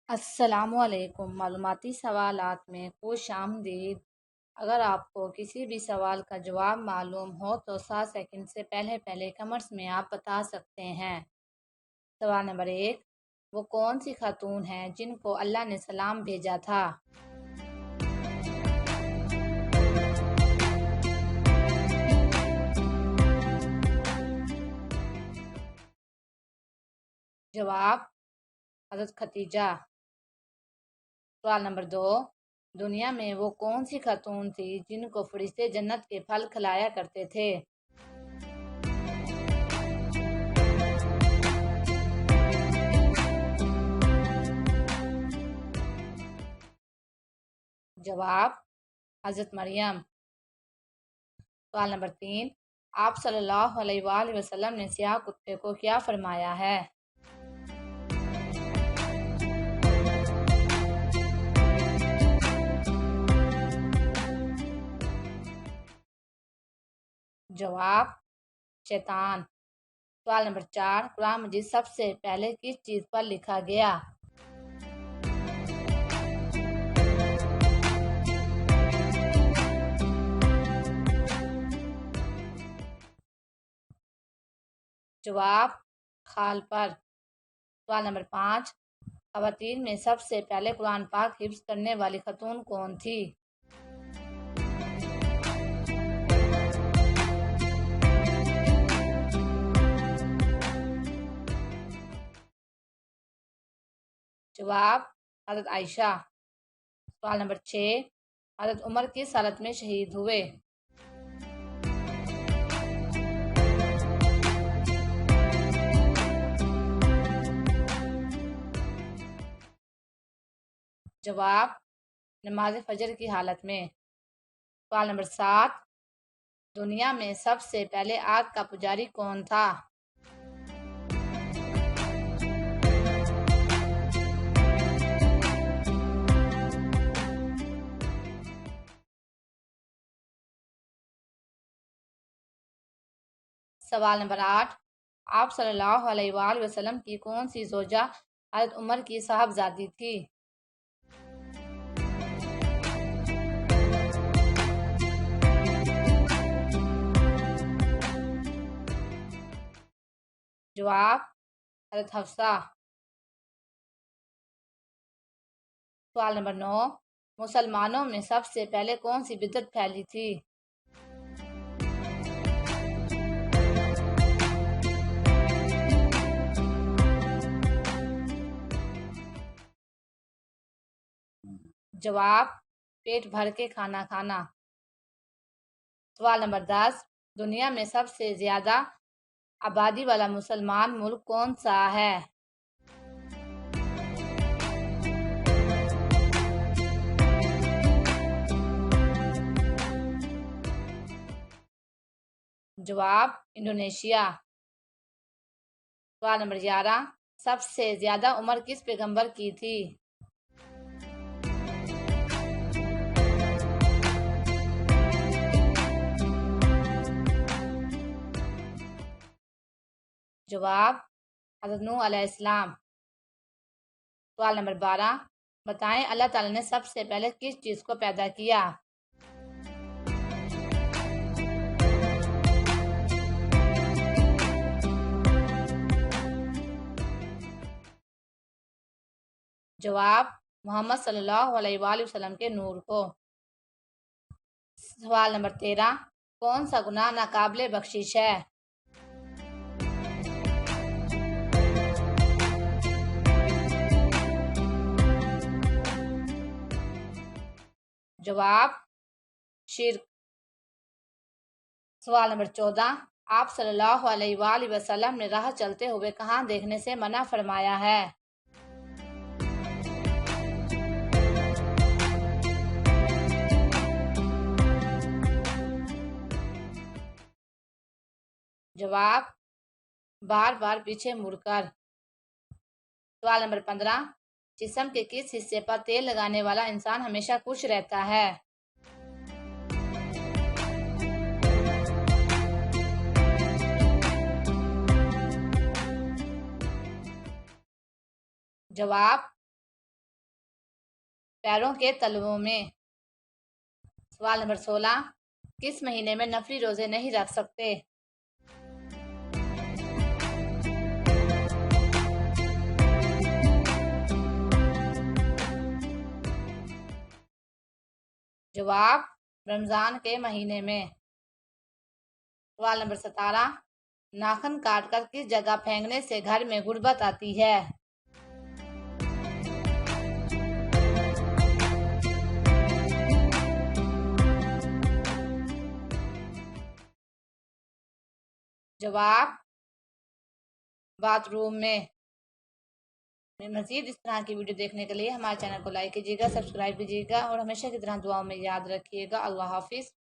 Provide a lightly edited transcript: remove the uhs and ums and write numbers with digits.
السلام علیکم۔ معلوماتی سوالات میں خوش آمدید۔ اگر آپ کو کسی بھی سوال کا جواب معلوم ہو تو 7 سیکنڈ سے پہلے کمنٹس میں آپ بتا سکتے ہیں۔ سوال نمبر 1، وہ کون سی خاتون ہیں جن کو اللہ نے سلام بھیجا تھا؟ جواب: حضرت خدیجہ۔ سوال نمبر 2، دنیا میں وہ کون سی خاتون تھی جن کو فرشتے جنت کے پھل کھلایا کرتے تھے؟ جواب: حضرت مریم۔ سوال نمبر 3، آپ صلی اللہ علیہ وآلہ وسلم نے سیاہ کتے کو کیا فرمایا ہے؟ جواب: شیطان۔ سوال نمبر 4، قرآن مجید سب سے پہلے کس چیز پر لکھا گیا؟ جواب: خال پر۔ سوال نمبر 5، خواتین میں سب سے پہلے قرآن پاک حفظ کرنے والی خاتون کون تھی؟ جواب: حضرت عائشہ۔ سوال نمبر 6، حضرت عمر کس حالت میں شہید ہوئے؟ جواب: نماز فجر کی حالت میں۔ سوال نمبر 7، دنیا میں سب سے پہلے آگ کا پجاری کون تھا؟ سوال نمبر 8، آپ صلی اللہ علیہ وآلہ وسلم کی کون سی زوجہ حضرت عمر کی صاحبزادی تھی؟ جواب: حضرت حفصہ۔ سوال نمبر 9، مسلمانوں میں سب سے پہلے کون سی بدعت پھیلی تھی؟ جواب: پیٹ بھر کے کھانا کھانا۔ سوال نمبر 10، دنیا میں سب سے زیادہ آبادی والا مسلمان ملک کون سا ہے؟ جواب: انڈونیشیا۔ سوال نمبر 11، سب سے زیادہ عمر کس پیغمبر کی تھی؟ جواب: حضرت نوح علیہ السلام۔ سوال نمبر 12، بتائیں اللہ تعالیٰ نے سب سے پہلے کس چیز کو پیدا کیا؟ جواب: محمد صلی اللہ علیہ وآلہ وسلم کے نور کو۔ سوال نمبر 13، کون سا گناہ ناقابل بخشش ہے؟ جواب: شرک۔ سوال نمبر 14، آپ صلی اللہ علیہ وآلہ وسلم نے راہ چلتے ہوئے کہاں دیکھنے سے منع فرمایا ہے؟ جواب: بار بار پیچھے مڑ کر۔ سوال نمبر 15، جسم کے کس حصے پر تیل لگانے والا انسان ہمیشہ خوش رہتا ہے؟ جواب: پیروں کے تلووں میں۔ سوال نمبر 16، کس مہینے میں نفلی روزے نہیں رکھ سکتے؟ جواب، رمضان کے مہینے میں۔ سوال نمبر 17، ناخن کاٹ کر کس جگہ پھینکنے سے گھر میں غربت آتی ہے؟ جواب، باتھ روم میں۔ مزید اس طرح کی ویڈیو دیکھنے کے لیے ہمارے چینل کو لائک کیجیے گا، سبسکرائب کیجیے گا اور ہمیشہ کی طرح دعاؤں میں یاد رکھیے گا۔ اللہ حافظ۔